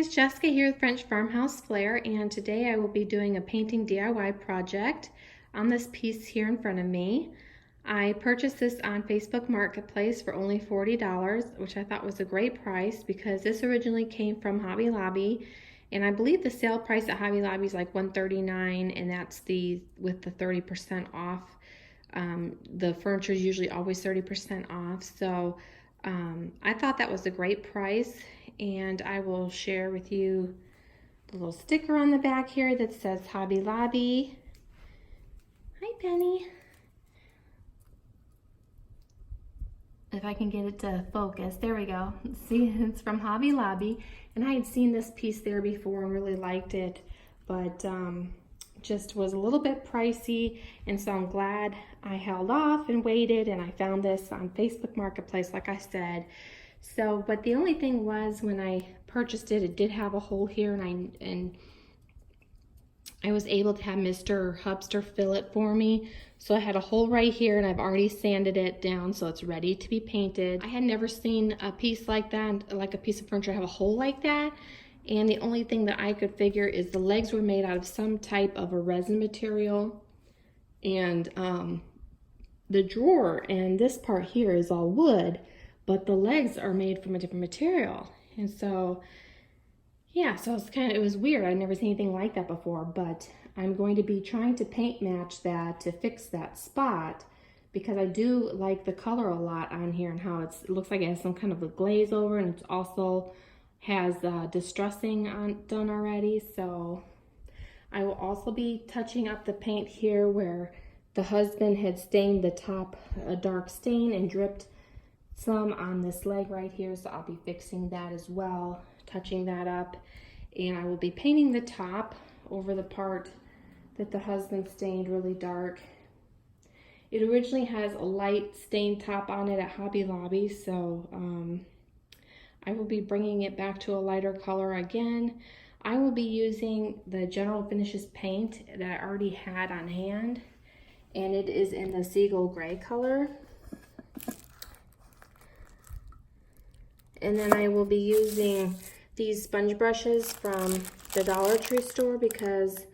Jessica here with French Farmhouse Flair, and today I will be doing a painting DIY project on this piece here in front of me. I purchased this on Facebook Marketplace for only $40, which I thought was a great price because this originally came from Hobby Lobby, and I believe the sale price at Hobby Lobby is like $139, and that's with the 30% off. The furniture is usually always 30% off, so I thought that was a great price, and I will share with you the little sticker on the back here that says Hobby Lobby. Hi, Penny. If I can get it to focus, there we go. See, it's from Hobby Lobby, and I had seen this piece there before and really liked it, but just was a little bit pricey, and so I'm glad I held off and waited, and I found this on Facebook Marketplace, like I said. So, but the only thing was, when I purchased it, it did have a hole here, and I was able to have Mr. Hubster fill it for me. So I had a hole right here, and I've already sanded it down so it's ready to be painted. I had never seen a piece like that, like a piece of furniture have a hole like that. And the only thing that I could figure is the legs were made out of some type of a resin material. And the drawer and this part here is all wood, but the legs are made from a different material. And so, yeah, so it was weird. I'd never seen anything like that before, but I'm going to be trying to paint match that to fix that spot, because I do like the color a lot on here and how it looks like it has some kind of a glaze over, and it's also has distressing done already. So I will also be touching up the paint here where the husband had stained the top a dark stain and dripped some on this leg right here. So I'll be fixing that as well, touching that up. And I will be painting the top over the part that the husband stained really dark. It originally has a light stained top on it at Hobby Lobby, so I will be bringing it back to a lighter color again. I will be using the General Finishes paint that I already had on hand, and it is in the Seagull Gray color. And then I will be using these sponge brushes from the Dollar Tree store, because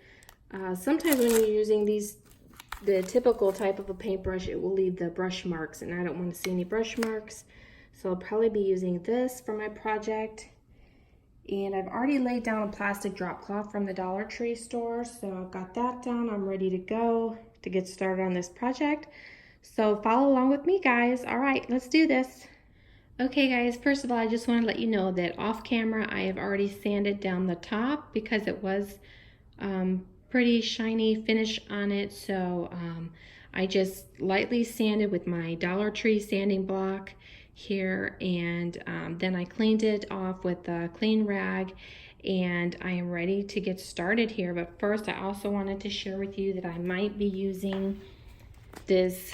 sometimes when you're using the typical type of a paintbrush, it will leave the brush marks, and I don't want to see any brush marks. So I'll probably be using this for my project. And I've already laid down a plastic drop cloth from the Dollar Tree store, so I've got that down. I'm ready to go to get started on this project. So follow along with me, guys. All right, let's do this. Okay, guys, first of all, I just want to let you know that off camera I have already sanded down the top because it was pretty shiny finish on it. So I just lightly sanded with my Dollar Tree sanding block here, and then I cleaned it off with a clean rag, and I am ready to get started here. But first, I also wanted to share with you that I might be using this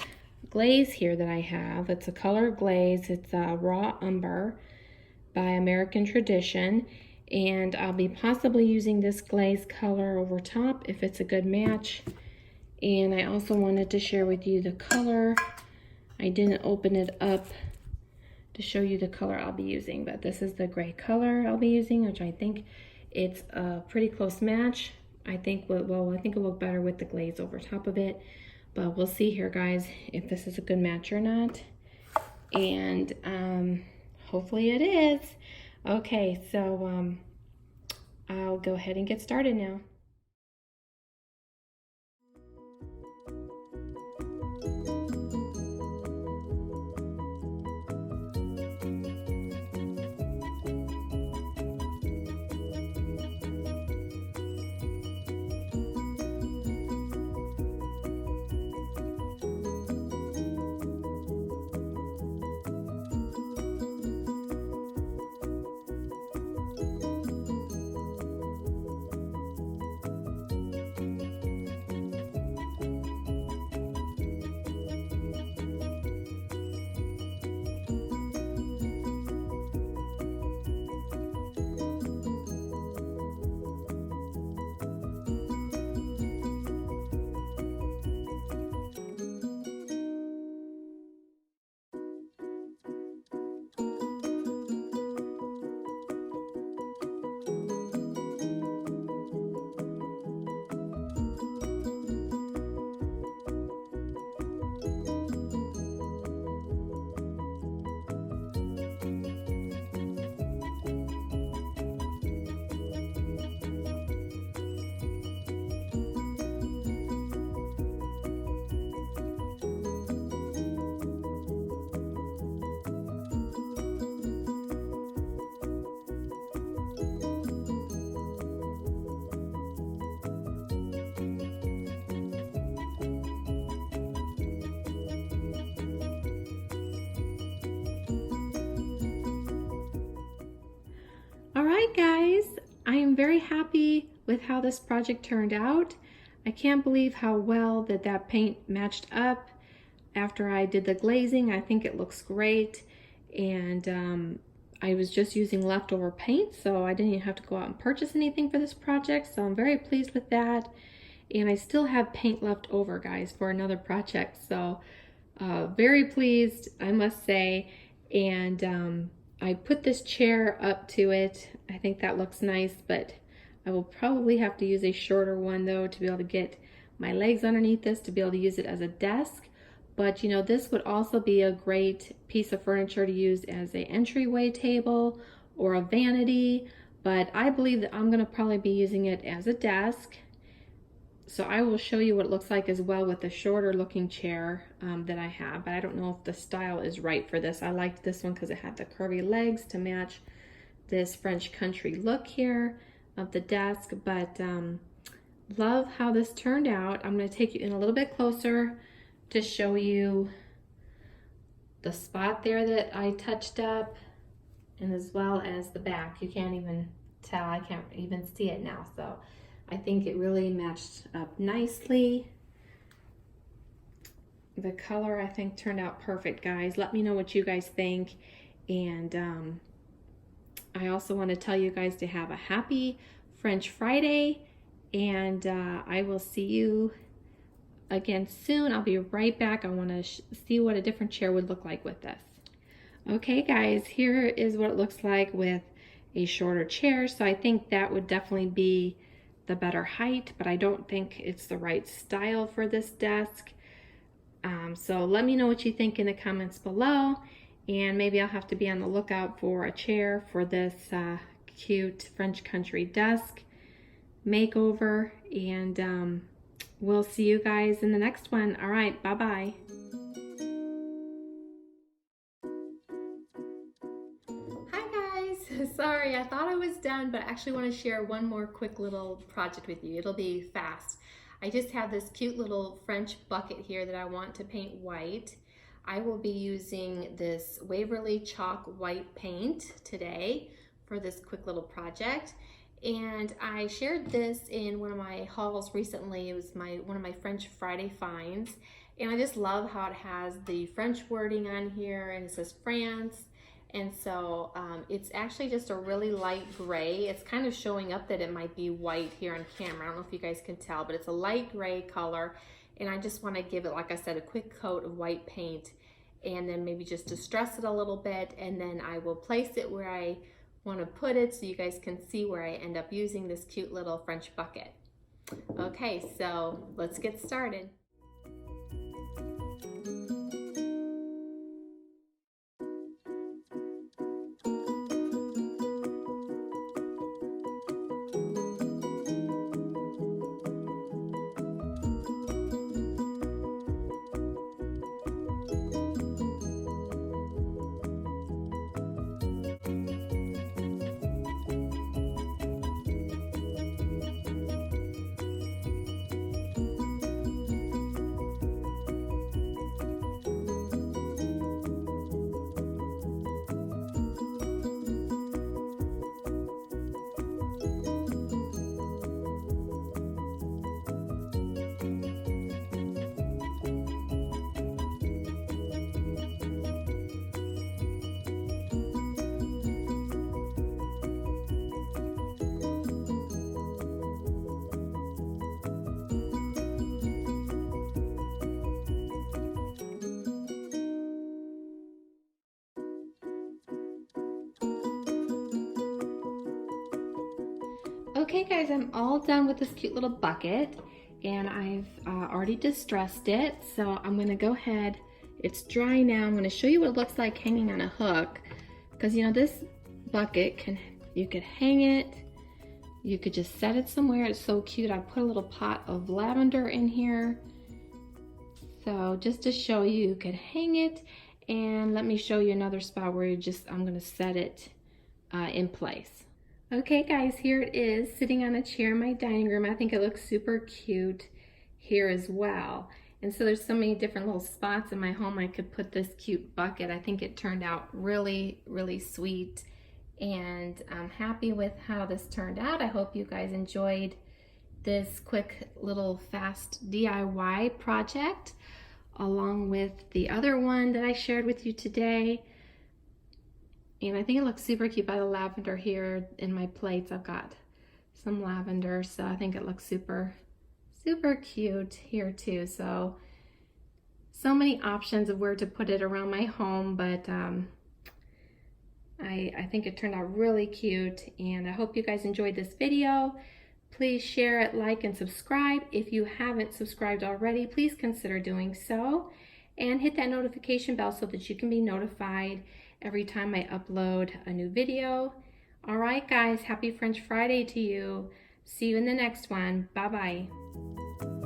glaze here that I have. It's a color glaze. It's a raw umber by American Tradition, and I'll be possibly using this glaze color over top if it's a good match. And I also wanted to share with you the color. I didn't open it up to show you the color I'll be using, but this is the gray color I'll be using, which I think it's a pretty close match. I think it will look better with the glaze over top of it, but we'll see here, guys, if this is a good match or not. And hopefully it is. Okay, so I'll go ahead and get started now. with how this project turned out. I can't believe how well that paint matched up after I did the glazing. I think it looks great, and I was just using leftover paint, so I didn't even have to go out and purchase anything for this project, so I'm very pleased with that. And I still have paint left over, guys, for another project, so very pleased, I must say. And I put this chair up to it. I think that looks nice, but I will probably have to use a shorter one though to be able to get my legs underneath this to be able to use it as a desk. But you know, this would also be a great piece of furniture to use as an entryway table or a vanity, but I believe that I'm going to probably be using it as a desk. So I will show you what it looks like as well with the shorter looking chair that I have, but I don't know if the style is right for this. I liked this one because it had the curvy legs to match this French country look here of the desk, but love how this turned out. I'm going to take you in a little bit closer to show you the spot there that I touched up, and as well as the back. You can't even tell, I can't even see it now, so I think it really matched up nicely. The color, I think, turned out perfect, guys. Let me know what you guys think. And I also want to tell you guys to have a happy French Friday. And I will see you again soon. I'll be right back. I want to see what a different chair would look like with this. Okay, guys, here is what it looks like with a shorter chair. So I think that would definitely be the better height, but I don't think it's the right style for this desk. So let me know what you think in the comments below, and maybe I'll have to be on the lookout for a chair for this cute French country desk makeover, and we'll see you guys in the next one. All right, bye-bye. Sorry, I thought I was done, but I actually want to share one more quick little project with you. It'll be fast. I just have this cute little French bucket here that I want to paint white. I will be using this Waverly chalk white paint today for this quick little project. And I shared this in one of my hauls recently. It was one of my French Friday finds. And I just love how it has the French wording on here, and it says France. And so it's actually just a really light gray. It's kind of showing up that it might be white here on camera. I don't know if you guys can tell, but it's a light gray color. And I just want to give it, like I said, a quick coat of white paint, and then maybe just distress it a little bit. And then I will place it where I want to put it so you guys can see where I end up using this cute little French bucket. Okay, so let's get started. Okay guys, I'm all done with this cute little bucket, and I've already distressed it, so I'm gonna go ahead, it's dry now. I'm gonna show you what it looks like hanging on a hook, because you know this bucket you could hang it, you could just set it somewhere. It's so cute. I put a little pot of lavender in here, so just to show you, you could hang it. And let me show you another spot where I'm gonna set it in place. Okay guys, here it is sitting on a chair in my dining room. I think it looks super cute here as well. And so there's so many different little spots in my home I could put this cute bucket. I think it turned out really, really sweet, and I'm happy with how this turned out. I hope you guys enjoyed this quick little fast DIY project along with the other one that I shared with you today. And I think it looks super cute by the lavender here in my plates. I've got some lavender, so I think it looks super cute here too. So many options of where to put it around my home, but I think it turned out really cute, and I hope you guys enjoyed this video. Please share it, like, and subscribe. If you haven't subscribed already, please consider doing so, and hit that notification bell so that you can be notified every time I upload a new video. All right, guys, happy French Friday to you. See you in the next one. Bye-bye.